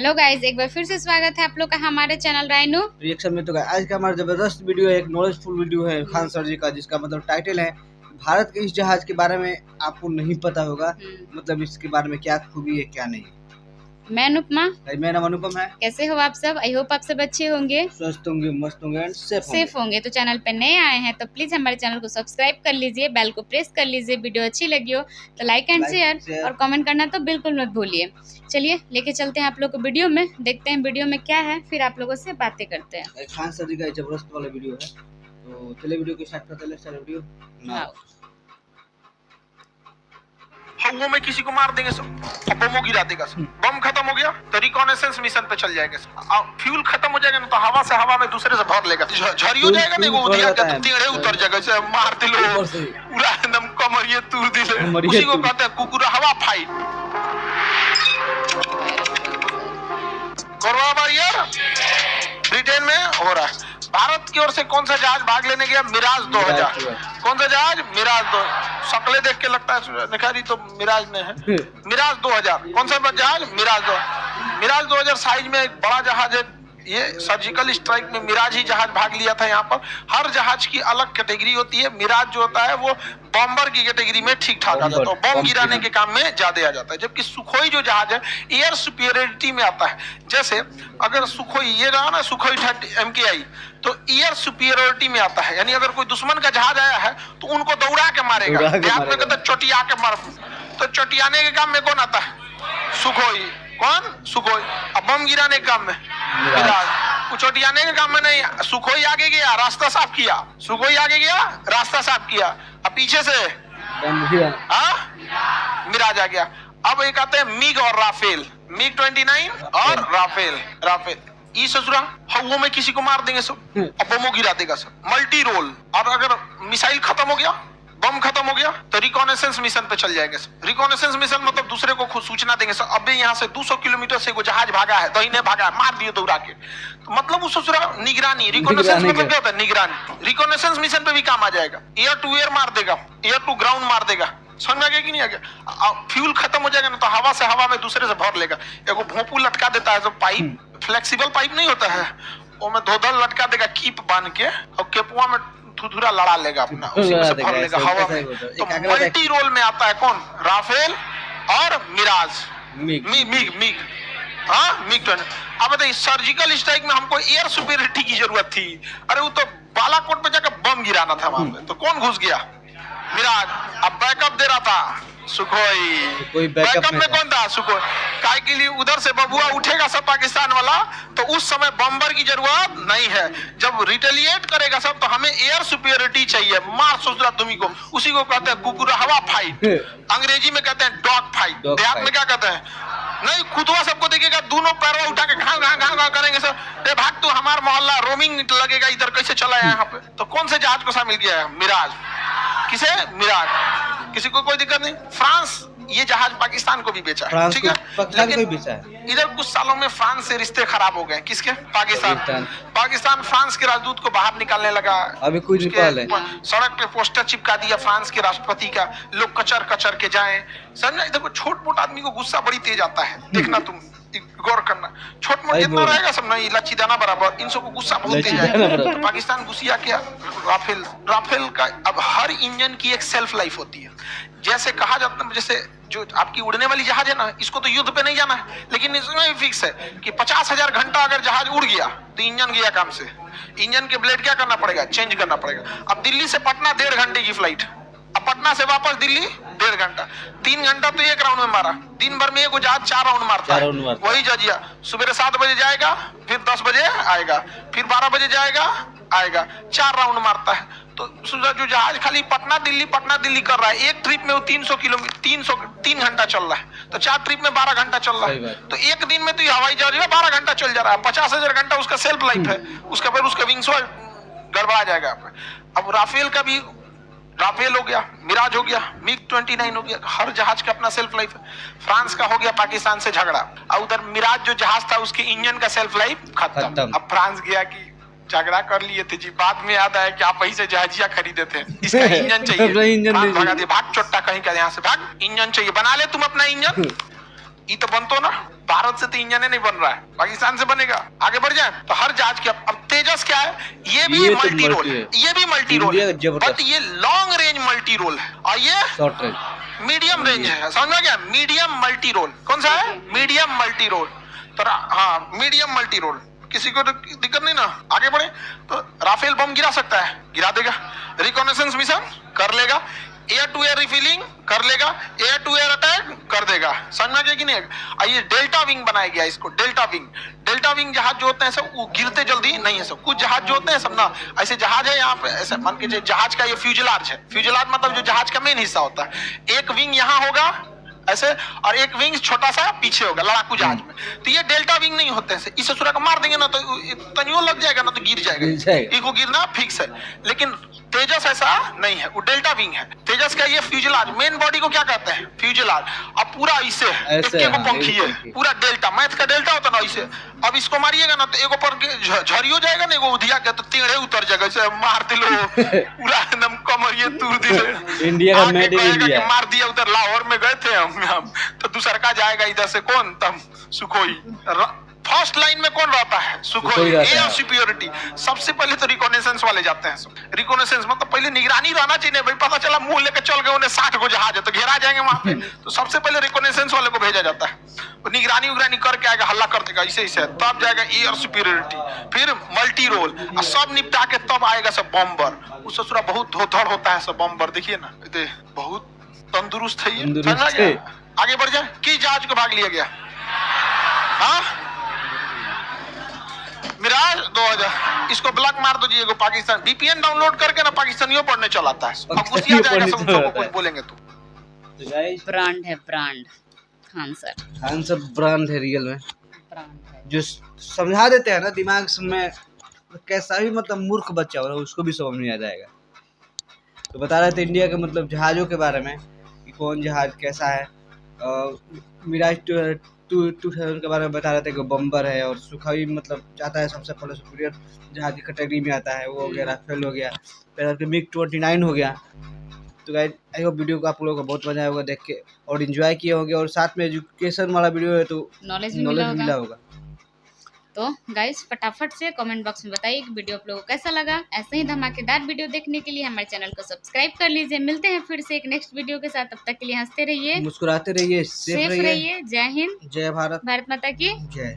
Hello guys, एक बार फिर से स्वागत है आप लोग का हमारे चैनल राइनो रिएक्शन में। तो आज का हमारा जबरदस्त वीडियो है, एक नॉलेजफुल वीडियो है खान सर जी का, जिसका मतलब टाइटल है भारत के इस जहाज के बारे में आपको नहीं पता होगा, मतलब इसके बारे में क्या खूबी है क्या नहीं। मैं अनुपमा। मेरा नाम अनुपम है। कैसे हो आप सब? आई होप आप सब अच्छे होंगे, स्वस्थ होंगे, मस्त होंगे एंड सेफ होंगे। तो चैनल पे नए आए हैं तो प्लीज हमारे चैनल को सब्सक्राइब कर लीजिए, बेल को प्रेस कर लीजिए। वीडियो अच्छी लगी हो तो लाइक एंड शेयर और कमेंट करना तो बिल्कुल मत भूलिए। चलिए लेके चलते हैं आप लोग को वीडियो में, देखते हैं वीडियो में क्या है, फिर आप लोगों से बातें करते हैं। खान सर जी का जबरदस्त वाला वीडियो है, तो चलिए वीडियो को स्टार्ट करते हैं। सारा वीडियो हवा में किसी को मार देंगे सब, बमों गिरा देगा सब। बम खत्म हो गया तो रिकॉनेसेंस मिशन पे चल जाएंगे सब। फ्यूल खत्म हो जाएगा ना तो हवा से हवा में दूसरे से भर लेगा, झरी हो जाएगा नहीं, वो उधिया के तो टेढ़े उतर जाएगा, से मार दिलो पूरा एकदम कमरिए तूर दिले। उसी को कहते हैं कुकुरा हवा फाइट। कोरोना वारियर ब्रिटेन में हो रहा है। भारत की ओर से कौन सा जहाज भाग लेने गया? मिराज 2000। कौन सा जहाज? मिराज 2। शक्लें देख के लगता है निखारी तो मिराज में है। मिराज 2000 कौन सा जहाज? मिराज 2। मिराज 2000 साइज में एक बड़ा जहाज है। ये सर्जिकल स्ट्राइक में मिराज ही जहाज भाग लिया था। यहाँ पर हर जहाज की अलग कैटेगरी होती है। मिराज जो होता है वो बॉम्बर की कैटेगरी में ठीक ठाक आ जाता है, बम गिराने के काम में ज्यादा आ जाता है। जबकि सुखोई जो जहाज है एयर सुपीरियरिटी में आता है। जैसे अगर सुखोई ये रहा ना, सुखोई MKI, तो एयर सुपीरियरिटी में आता है। यानी अगर कोई दुश्मन का जहाज आया है तो उनको दौड़ा के मारेगा, चोटिया के मार। तो चोटियाने के काम में कौन आता है? सुखोई। कौन? सुखोई। अब बम गिराने के काम में मिराज। चोटियाने के काम में नहीं। सुखोई आगे गया, रास्ता साफ किया। सुखोई आगे गया, रास्ता साफ किया। अब पीछे से मिराज आ गया। अब एक आते हैं मिग और राफेल। मिग 29 और राफेल। ये ससुरा हवा में किसी को मार देंगे सब, बमों गिरा देगा सब। Multi role. और अगर मिसाइल खत्म हो गया, बम खत्म हो गया तो रिकॉनेसेंस मिशन पे चल जाएंगे सब। रिकॉनेसेंस मिशन मतलब दूसरे को खुद सूचना देंगे सब। अबे यहाँ से 200 किलोमीटर से वो जहाज भागा है, दहीने भागा, मार दियो दौड़ा के। तो मतलब उस ससुरा निगरानी। रिकॉनेसेंस मतलब क्या होता है? निगरानी। रिकॉनेसेंस मिशन पे भी काम आ जाएगा। एयर टू एयर मार देगा, एयर टू ग्राउंड मार देगा। समझ में आ गया कि नहीं आ गया? फ्यूल खत्म हो जाएगा ना तो हवा से हवा में दूसरे से भर लेगा। एगो भोंपू लटका देता है, जो पाइप, फ्लेक्सिबल पाइप नहीं होता है, वो में धोधल लटका देगा कीप बांध के, और केपुआ में थुथुरा लड़ा लेगा अपना, उसी में से भर लेगा हवा में। तो मल्टी रोल में आता है कौन? राफेल और मिराज। मिग। हाँ, मिग। अब बताइए, सर्जिकल स्ट्राइक में हमको एयर सुपीरियरिटी की जरूरत थी। अरे वो तो बालाकोट पे जाकर बम गिराना था वहां पे, तो कौन घुस गया? मिराज। अब बैकअप दे रहा था सुखोई। बैकअप में कौन था? सुखोई। काय के लिए उधर से बबुआ उठेगा सब पाकिस्तान वाला, तो उस समय बम्बर की जरूरत नहीं है। जब रिटेलिएट करेगा सब तो हमें एयर सुपीरियरिटी चाहिए। मार सोचरा तुम्ही को। उसी को कहते हैं कुकुरा हवा फाइट। अंग्रेजी में कहते हैं डॉग फाइट। देहात में क्या कहते हैं? नहीं, खुदवा सबको देखेगा, दोनों पैरों उठा के घाव करेंगे सर। ए भाग तू, हमारा मोहल्ला रोमिंग लगेगा इधर, कैसे चला है यहाँ पे? तो कौन से जहाज को शामिल किया है? मिराज। किसे? मिराज। किसी को कोई दिक्कत नहीं। फ्रांस ये जहाज पाकिस्तान को भी बेचा है, ठीक है, लेकिन इधर कुछ सालों में फ्रांस से रिश्ते खराब हो गए। किसके? पाकिस्तान फ्रांस के राजदूत को बाहर निकालने लगा। अभी कुछ सड़क पे पोस्टर चिपका दिया फ्रांस के राष्ट्रपति का, लोग कचर के जाएं। समझना, देखो छोट मोट आदमी को गुस्सा बड़ी तेज आता है, देखना तुम गौर करना। छोट मोट जितना रहेगा सब नहीं, लच्छीदाना बराबर, इन सबको गुस्सा बहुत तेज है। तो पाकिस्तान गुस्सिया क्या? राफेल का अब हर इंजन की एक सेल्फ लाइफ होती है। जैसे कहा जाता है, जैसे जो आपकी उड़ने वाली जहाज है ना, इसको तो युद्ध पे नहीं जाना है, लेकिन इसमें भी फिक्स है कि 50,000 घंटा अगर जहाज उड़ गया तो इंजन गया काम से। इंजन के ब्लेड क्या करना पड़ेगा? चेंज करना पड़ेगा। अब दिल्ली से पटना 1.5 घंटे की फ्लाइट, अब पटना से वापस दिल्ली 1.5 घंटा, 3 घंटा तो एक राउंड में मारा। दिन भर में एक जहाज 4 राउंड मारता है। वही जजिया सुबह 7 बजे जाएगा, फिर 10 बजे आएगा, फिर 12 बजे जाएगा आएगा, 4 राउंड मारता है। तो जो जहाज खाली पटना दिल्ली कर रहा है, एक ट्रिप में वो 3 घंटा चल रहा है, तो 4 ट्रिप में 12 घंटा चल रहा है। तो एक दिन में तो ये हवाई जहाज 12 घंटा चल जा रहा है। 50,000 घंटा उसका सेल्फ लाइफ है। उसका फिर उसका विंग्स गड़बड़ा जाएगा। अब राफेल का भी, राफेल हो गया, मिराज हो गया, मिग 29 हो गया। हर जहाज का अपना सेल्फ लाइफ है। फ्रांस का हो गया पाकिस्तान से झगड़ा, और उधर मिराज जो जहाज था उसके इंजन का सेल्फ लाइफ खत्म। अब फ्रांस गया कि झगड़ा कर लिए थे जी, बाद में याद आया कि आप वहीं से जहाजिया खरीदे थे, इसका इंजन चाहिए। इंजन भगा दिया, भाग चोट्टा कहीं का, यहाँ से भाग, इंजन चाहिए, बना ले तुम अपना इंजन। ये तो बनतो ना, भारत से तो इंजन नहीं बन रहा है, पाकिस्तान से बनेगा। आगे बढ़ जाए तो हर जहाज के अब तेजस क्या है, ये भी ये तो मल्टी रोल multi है, है। ये भी मल्टी रोल इंडिया है, जबरदस्त। बट ये लॉन्ग रेंज मल्टी रोल है और ये शॉर्ट रेंज मीडियम रेंज है। समझ में गया, मीडियम मल्टी रोल। कौन सा है, मीडियम मल्टी रोल। तो हाँ, मीडियम मल्टी रोल, किसी को दिक्कत नहीं ना। आगे बढ़े तो राफेल बम गिरा सकता है, गिरा देगा। रिकॉनेसेंस मिशन कर लेगा, एयर टू एयर रिफिलिंग कर लेगा, एयर टू एयर अटैक कर देगा। समझ में गया कि नहीं। ये डेल्टा विंग बनाया गया इसको, डेल्टा विंग। डेल्टा विंग जहाज जो होते हैं सब वो गिरते जल्दी नहीं है सब। कुछ जहाज जो होते हैं सब ना, ऐसे जहाज है यहाँ पे, ऐसे मान के जहाज का ये फ्यूजलाज है। फ्यूजलाज मतलब जो जहाज का मेन हिस्सा होता है, एक विंग यहाँ होगा ऐसे और एक विंग छोटा सा पीछे होगा लड़ाकू जहाज में। तो ये डेल्टा विंग नहीं होते हैं, इसे सुरा को मार देंगे ना तो तनियो लग जाएगा ना तो गिर जाएगा, इसको गिरना फिक्स है। लेकिन तेजस ऐसा नहीं है, वो डेल्टा विंग है। तेजस का ये फ्यूजलाज, मेन बॉडी को क्या कहते हैं, फ्यूजलाज। अब पूरा इसे पंखी है, पूरा डेल्टा, मैथ का डेल्टा होता ना इसे। अब इसको मारिएगा ना तो एगो पर झरियो जाएगा ना, एगो उधिया के तो टेढ़े उतर जाएगा, इसे मार दिलो पूरा एकदम कमरिए तूर दिले। इंडिया का मेड इन इंडिया मार दिया। उधर लाहौर में गए थे हम तो दूसरा का जाएगा इधर से कौन, तब सुखोई। फर्स्ट लाइन में कौन रहता है, सुखोई। एयर सिक्योरिटी सबसे पहले तो रिकॉनेसेंस वाले जाते हैं। रिकॉनेसेंस मतलब पहले निगरानी रहना चाहिए भाई, पता चला मुंह लेकर चल गए उन्हें 60 को जहाज है तो घेरा जाएंगे वहां पे। तो सबसे पहले रिकॉनेसेंस वाले को भेजा जाता है, निगरानी उगरानी करके आएगा, हल्ला कर देगा ऐसे ऐसे, तब जाएगा एयर सुपीरियरिटी, फिर मल्टी रोल और सब निपटा के तब आएगा सब बम्बर। उस ससुरा बहुत धोधड़ होता है सब बम्बर, देखिए ना बहुत तंदुरुस्त है ये। आगे बढ़ जाए, किस जहाज को भाग लिया गया, हाँ मिराज 2000। इसको ब्लॉक मार दो जी, को पाकिस्तान VPN डाउनलोड करके ना पाकिस्तानियों पढ़ने चलाता है। अब घुसिया जाएगा सब उनको कुछ बोलेंगे तो। ब्रांड है, ब्रांड खान सर ब्रांड है, रियल में ब्रांड है। जो समझा देते हैं ना दिमाग में, कैसा भी मतलब मूर्ख बच्चा हो उसको भी समझ में आ जाएगा। तो बता रहे थे इंडिया के मतलब जहाज़ों के बारे में कि कौन जहाज कैसा है। मिराज 2000 के बारे में बता रहे थे कि बम्बर है और सुखाई मतलब जाता है सबसे पहले सुपीरियर जहाज की कैटेगरी में आता है, वो हो गया राफेल हो गया, फिर MiG-29 हो गया। तो गाइस आई होप वीडियो को आप लोगों को बहुत मजा आया होगा देख के और एंजॉय किए होंगे, और साथ में एजुकेशन वाला वीडियो है तो नॉलेज भी मिला होगा। तो गाइस फटाफट से कमेंट बॉक्स में बताइए कि वीडियो आप लोगों को कैसा लगा। ऐसे ही धमाकेदार वीडियो देखने के लिए हमारे चैनल को सब्सक्राइब कर लीजिए। मिलते हैं फिर से एक नेक्स्ट वीडियो के साथ, तब तक के लिए हंसते रहिए, मुस्कुराते रहिए, सेफ रहिए। जय हिंद, जय भारत, भारत माता की जय।